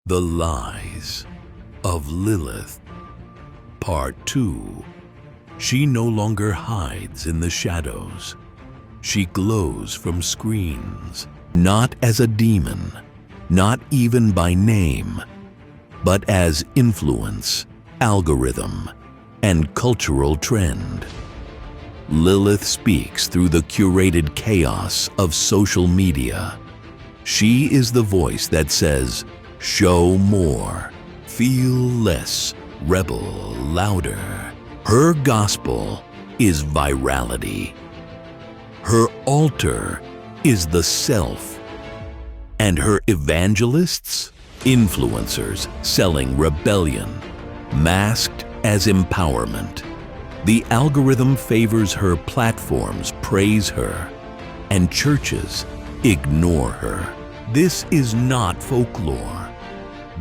The Lies of Lilith. Part 2. She no longer hides in the shadows. She glows from screens, not as a demon, not even by name, but as influence, algorithm, and cultural trend. Lilith speaks through the curated chaos of social media. She is the voice that says, show more, feel less, rebel louder. Her gospel is virality. Her altar is the self. And her evangelists? Influencers selling rebellion, masked as empowerment. The algorithm favors her platforms, praise her, and churches ignore her. This is not folklore.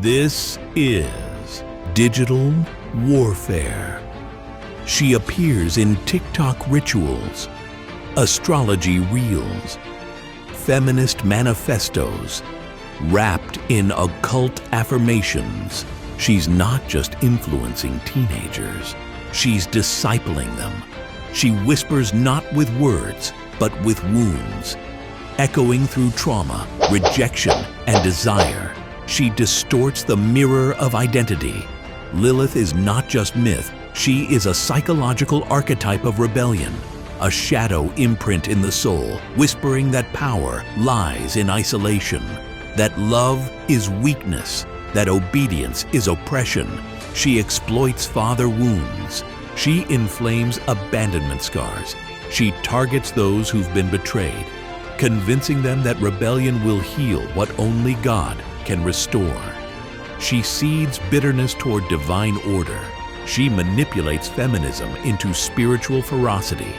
This is digital warfare. She appears in TikTok rituals, astrology reels, feminist manifestos, wrapped in occult affirmations. She's not just influencing teenagers, she's discipling them. She whispers not with words, but with wounds, echoing through trauma, rejection, and desire. She distorts the mirror of identity. Lilith is not just myth, she is a psychological archetype of rebellion, a shadow imprint in the soul, whispering that power lies in isolation, that love is weakness, that obedience is oppression. She exploits father wounds. She inflames abandonment scars. She targets those who've been betrayed, convincing them that rebellion will heal what only God can restore. She seeds bitterness toward divine order. She manipulates feminism into spiritual ferocity.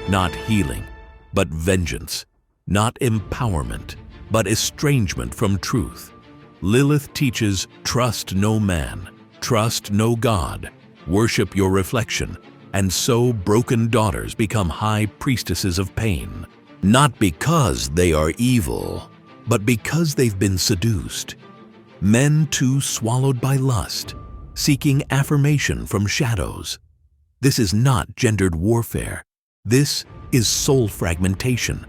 Not healing, but vengeance. Not empowerment, but estrangement from truth. Lilith teaches, trust no man, trust no God, worship your reflection, and so broken daughters become high priestesses of pain. Not because they are evil, but because they've been seduced. Men too swallowed by lust, seeking affirmation from shadows. This is not gendered warfare. This is soul fragmentation.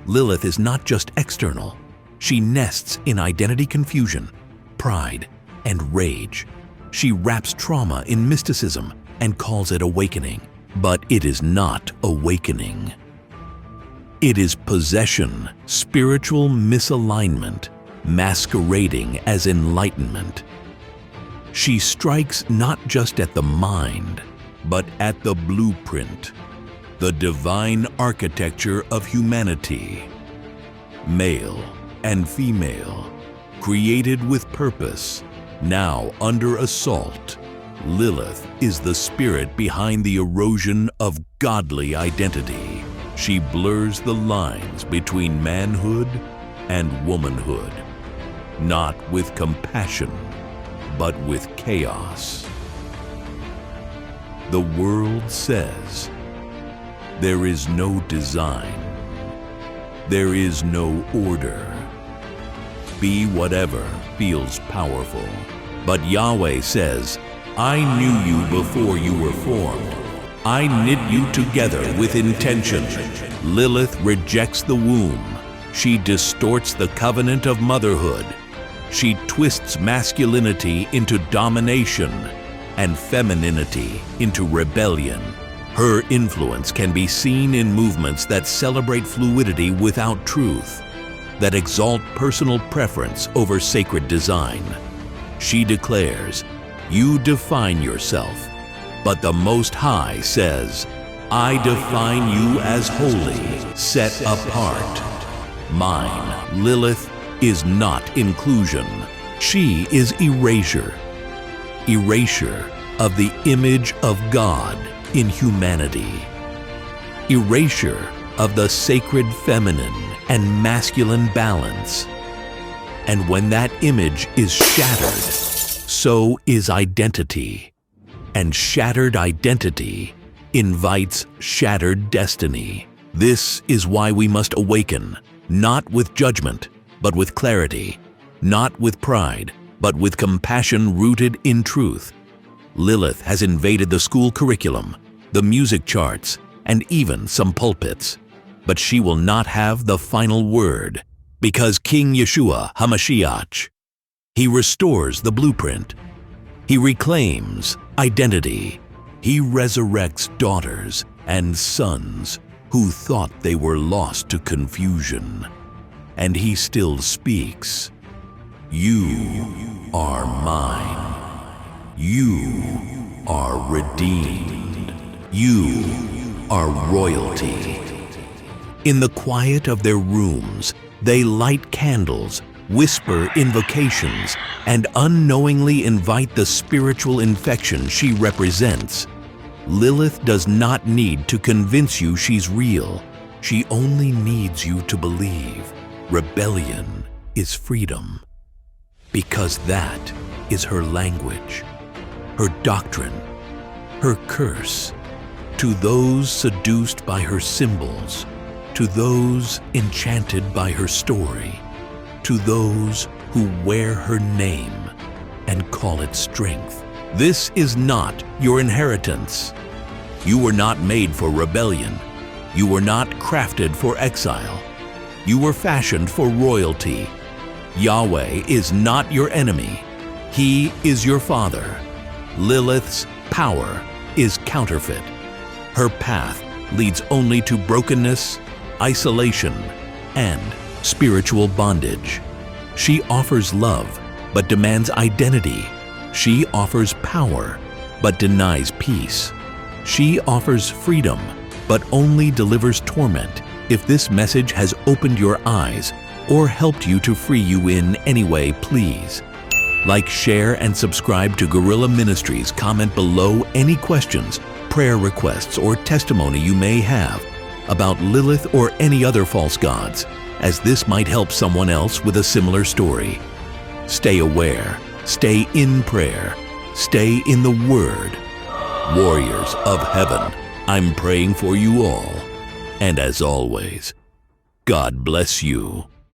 Lilith is not just external. She nests in identity confusion, pride, and rage. She wraps trauma in mysticism and calls it awakening. But it is not awakening. It is possession, spiritual misalignment, masquerading as enlightenment. She strikes not just at the mind, but at the blueprint, the divine architecture of humanity. Male and female, created with purpose, now under assault. Lilith is the spirit behind the erosion of godly identity. She blurs the lines between manhood and womanhood, not with compassion, but with chaos. The world says, there is no design, there is no order. Be whatever feels powerful. But Yahweh says, I knew you before you were formed. I knit you together with intention. Lilith rejects the womb. She distorts the covenant of motherhood. She twists masculinity into domination and femininity into rebellion. Her influence can be seen in movements that celebrate fluidity without truth, that exalt personal preference over sacred design. She declares, you define yourself, but the Most High says, I define you as holy, set apart. Mine, Lilith, is not inclusion. She is erasure. Erasure of the image of God in humanity. Erasure of the sacred feminine and masculine balance. And when that image is shattered, so is identity. And shattered identity invites shattered destiny. This is why we must awaken, not with judgment, but with clarity, not with pride, but with compassion rooted in truth. Lilith has invaded the school curriculum, the music charts, and even some pulpits. But she will not have the final word, because King Yeshua HaMashiach, he restores the blueprint. He reclaims identity. He resurrects daughters and sons who thought they were lost to confusion. And he still speaks. You are mine. You are redeemed. You are royalty. In the quiet of their rooms, they light candles, whisper invocations, and unknowingly invite the spiritual infection she represents. Lilith does not need to convince you she's real. She only needs you to believe rebellion is freedom. Because that is her language, her doctrine, her curse. To those seduced by her symbols, to those enchanted by her story, to those who wear her name and call it strength. This is not your inheritance. You were not made for rebellion. You were not crafted for exile. You were fashioned for royalty. Yahweh is not your enemy. He is your father. Lilith's power is counterfeit. Her path leads only to brokenness, isolation, and spiritual bondage. She offers love, but demands identity. She offers power, but denies peace. She offers freedom, but only delivers torment. If this message has opened your eyes or helped you to free you in any way, please like, share, and subscribe to Guerrilla Ministries. Comment below any questions, prayer requests, or testimony you may have about Lilith or any other false gods, as this might help someone else with a similar story. Stay aware, stay in prayer, stay in the Word. Warriors of heaven, I'm praying for you all. And as always, God bless you.